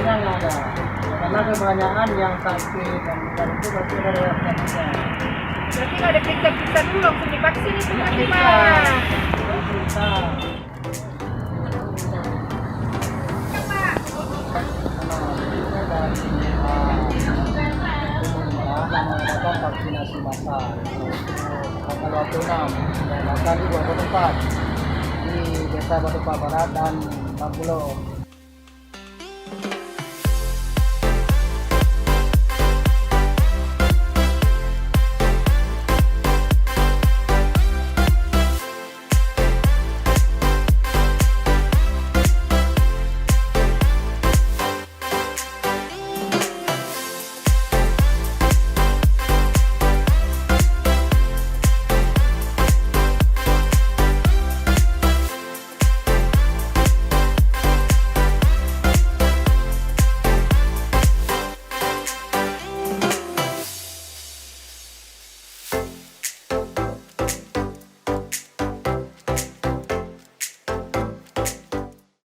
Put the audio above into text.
yang ada. Karena kebanyakan yang sakit dan bukan itu pasti ada reaksinya. Berarti nggak ada periksa-periksa dulu langsung divaksin itu nanti Bisa. Pak. Bisa. Mengadakan vaksinasi massal tanggal 26 dan akan di 24 di Desa Batu Barat dan Bangkulo.